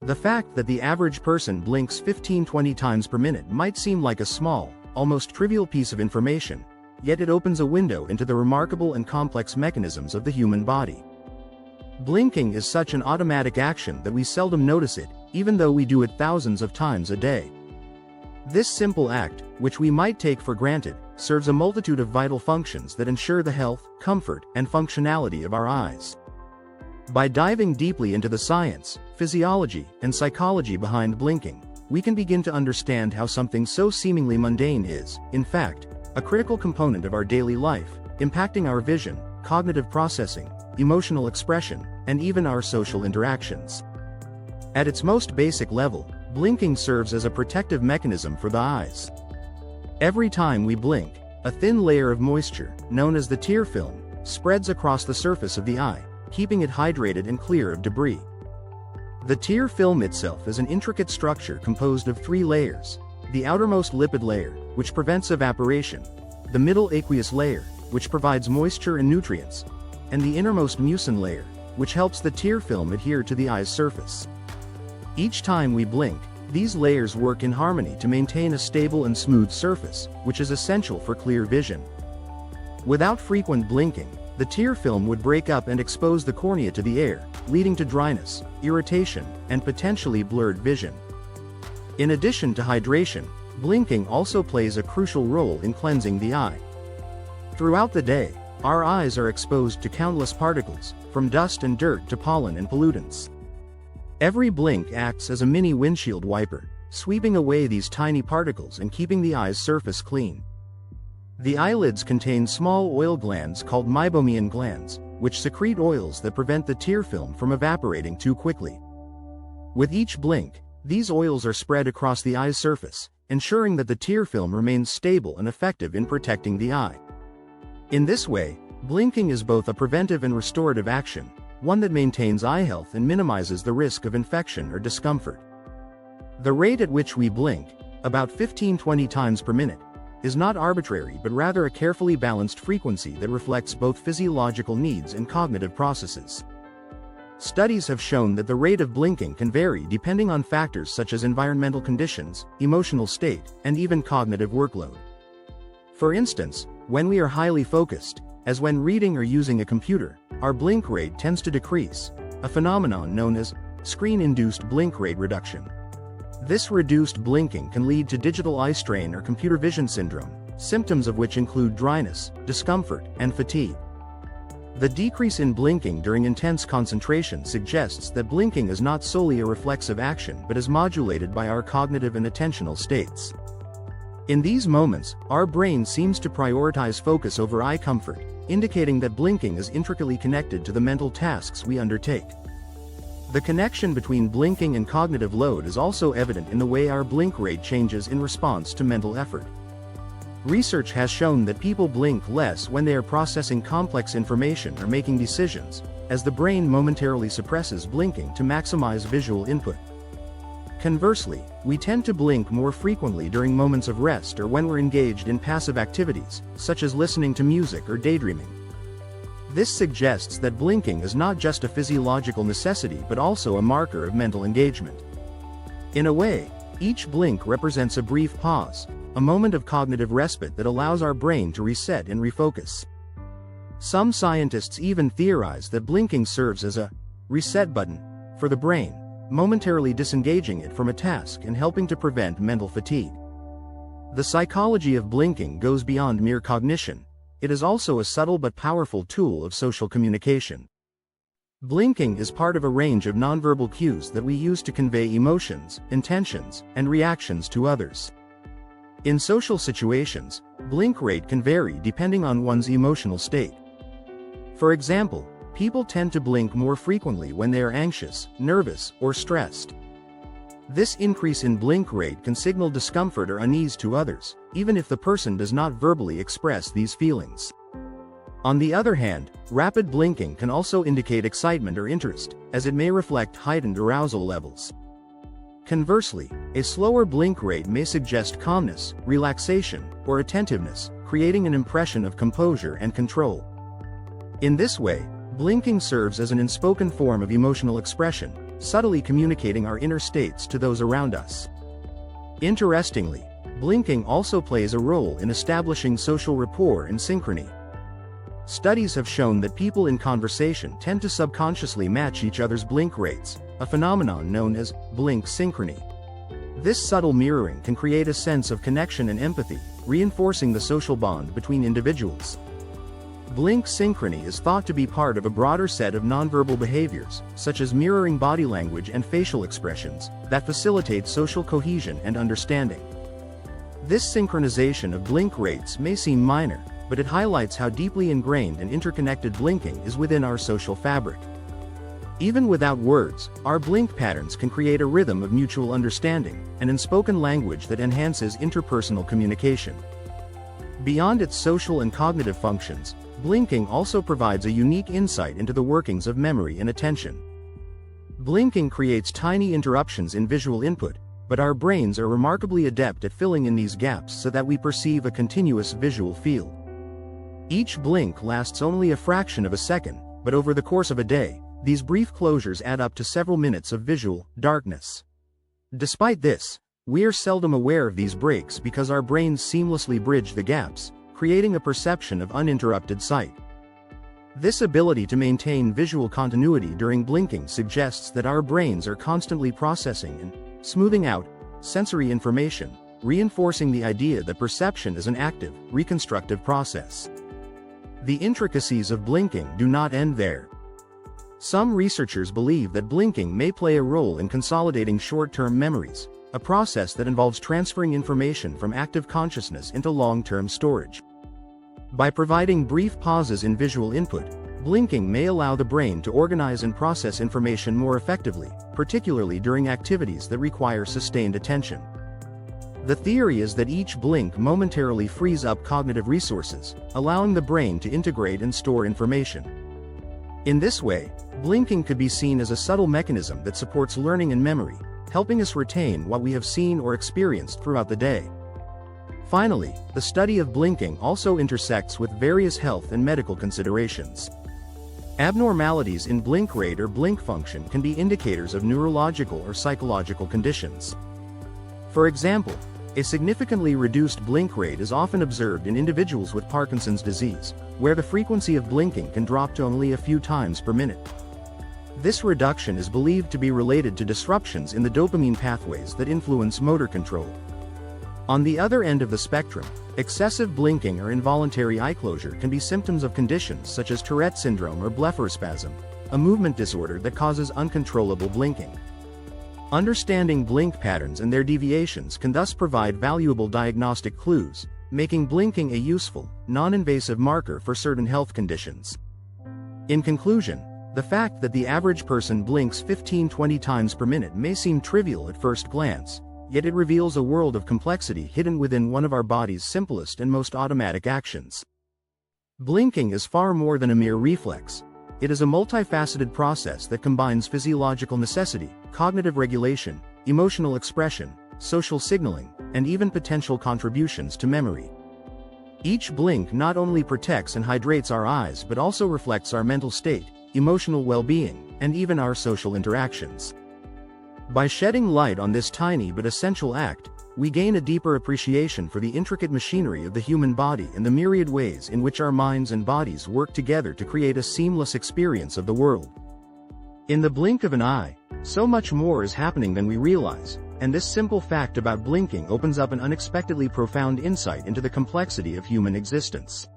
The fact that the average person blinks 15-20 times per minute might seem like a small, almost trivial piece of information, yet it opens a window into the remarkable and complex mechanisms of the human body. Blinking is such an automatic action that we seldom notice it, even though we do it thousands of times a day. This simple act, which we might take for granted, serves a multitude of vital functions that ensure the health, comfort, and functionality of our eyes. By diving deeply into the science, physiology, and psychology behind blinking, we can begin to understand how something so seemingly mundane is, in fact, a critical component of our daily life, impacting our vision, cognitive processing, emotional expression, and even our social interactions. At its most basic level, blinking serves as a protective mechanism for the eyes. Every time we blink, a thin layer of moisture, known as the tear film, spreads across the surface of the eye, keeping it hydrated and clear of debris. The tear film itself is an intricate structure composed of 3 layers: the outermost lipid layer, which prevents evaporation, the middle aqueous layer, which provides moisture and nutrients, and the innermost mucin layer, which helps the tear film adhere to the eye's surface. Each time we blink, these layers work in harmony to maintain a stable and smooth surface, which is essential for clear vision. Without frequent blinking, the tear film would break up and expose the cornea to the air, leading to dryness, irritation, and potentially blurred vision. In addition to hydration, blinking also plays a crucial role in cleansing the eye. Throughout the day, our eyes are exposed to countless particles, from dust and dirt to pollen and pollutants. Every blink acts as a mini windshield wiper, sweeping away these tiny particles and keeping the eye's surface clean. The eyelids contain small oil glands called meibomian glands, which secrete oils that prevent the tear film from evaporating too quickly. With each blink, these oils are spread across the eye's surface, ensuring that the tear film remains stable and effective in protecting the eye. In this way, blinking is both a preventive and restorative action, one that maintains eye health and minimizes the risk of infection or discomfort. The rate at which we blink, about 15-20 times per minute, is not arbitrary but rather a carefully balanced frequency that reflects both physiological needs and cognitive processes. Studies have shown that the rate of blinking can vary depending on factors such as environmental conditions, emotional state, and even cognitive workload. For instance, when we are highly focused, as when reading or using a computer, our blink rate tends to decrease, a phenomenon known as screen-induced blink rate reduction. This reduced blinking can lead to digital eye strain or computer vision syndrome, symptoms of which include dryness, discomfort, and fatigue. The decrease in blinking during intense concentration suggests that blinking is not solely a reflexive action but is modulated by our cognitive and attentional states. In these moments, our brain seems to prioritize focus over eye comfort, indicating that blinking is intricately connected to the mental tasks we undertake. The connection between blinking and cognitive load is also evident in the way our blink rate changes in response to mental effort. Research has shown that people blink less when they are processing complex information or making decisions, as the brain momentarily suppresses blinking to maximize visual input. Conversely, we tend to blink more frequently during moments of rest or when we're engaged in passive activities, such as listening to music or daydreaming. This suggests that blinking is not just a physiological necessity but also a marker of mental engagement. In a way, each blink represents a brief pause, a moment of cognitive respite that allows our brain to reset and refocus. Some scientists even theorize that blinking serves as a reset button for the brain, momentarily disengaging it from a task and helping to prevent mental fatigue. The psychology of blinking goes beyond mere cognition. It is also a subtle but powerful tool of social communication. Blinking is part of a range of nonverbal cues that we use to convey emotions, intentions, and reactions to others. In social situations, blink rate can vary depending on one's emotional state. For example, people tend to blink more frequently when they are anxious, nervous, or stressed. This increase in blink rate can signal discomfort or unease to others, even if the person does not verbally express these feelings. On the other hand, rapid blinking can also indicate excitement or interest, as it may reflect heightened arousal levels. Conversely, a slower blink rate may suggest calmness, relaxation, or attentiveness, creating an impression of composure and control. In this way, blinking serves as an unspoken form of emotional expression, subtly communicating our inner states to those around us. Interestingly, blinking also plays a role in establishing social rapport and synchrony. Studies have shown that people in conversation tend to subconsciously match each other's blink rates, a phenomenon known as blink synchrony. This subtle mirroring can create a sense of connection and empathy, reinforcing the social bond between individuals. Blink synchrony is thought to be part of a broader set of nonverbal behaviors, such as mirroring body language and facial expressions, that facilitate social cohesion and understanding. This synchronization of blink rates may seem minor, but it highlights how deeply ingrained and interconnected blinking is within our social fabric. Even without words, our blink patterns can create a rhythm of mutual understanding, an unspoken language that enhances interpersonal communication. Beyond its social and cognitive functions, blinking also provides a unique insight into the workings of memory and attention. Blinking creates tiny interruptions in visual input, but our brains are remarkably adept at filling in these gaps so that we perceive a continuous visual field. Each blink lasts only a fraction of a second, but over the course of a day, these brief closures add up to several minutes of visual darkness. Despite this, we are seldom aware of these breaks because our brains seamlessly bridge the gaps, creating a perception of uninterrupted sight. This ability to maintain visual continuity during blinking suggests that our brains are constantly processing and smoothing out sensory information, reinforcing the idea that perception is an active, reconstructive process. The intricacies of blinking do not end there. Some researchers believe that blinking may play a role in consolidating short-term memories, a process that involves transferring information from active consciousness into long-term storage. By providing brief pauses in visual input, blinking may allow the brain to organize and process information more effectively, particularly during activities that require sustained attention. The theory is that each blink momentarily frees up cognitive resources, allowing the brain to integrate and store information. In this way, blinking could be seen as a subtle mechanism that supports learning and memory, helping us retain what we have seen or experienced throughout the day. Finally, the study of blinking also intersects with various health and medical considerations. Abnormalities in blink rate or blink function can be indicators of neurological or psychological conditions. For example, a significantly reduced blink rate is often observed in individuals with Parkinson's disease, where the frequency of blinking can drop to only a few times per minute. This reduction is believed to be related to disruptions in the dopamine pathways that influence motor control. On the other end of the spectrum, excessive blinking or involuntary eye closure can be symptoms of conditions such as Tourette syndrome or blepharospasm, a movement disorder that causes uncontrollable blinking. Understanding blink patterns and their deviations can thus provide valuable diagnostic clues, making blinking a useful, non-invasive marker for certain health conditions. In conclusion, the fact that the average person blinks 15-20 times per minute may seem trivial at first glance, yet it reveals a world of complexity hidden within one of our body's simplest and most automatic actions. Blinking is far more than a mere reflex. It is a multifaceted process that combines physiological necessity, cognitive regulation, emotional expression, social signaling, and even potential contributions to memory. Each blink not only protects and hydrates our eyes but also reflects our mental state, emotional well-being, and even our social interactions. By shedding light on this tiny but essential act, we gain a deeper appreciation for the intricate machinery of the human body and the myriad ways in which our minds and bodies work together to create a seamless experience of the world. In the blink of an eye, so much more is happening than we realize, and this simple fact about blinking opens up an unexpectedly profound insight into the complexity of human existence.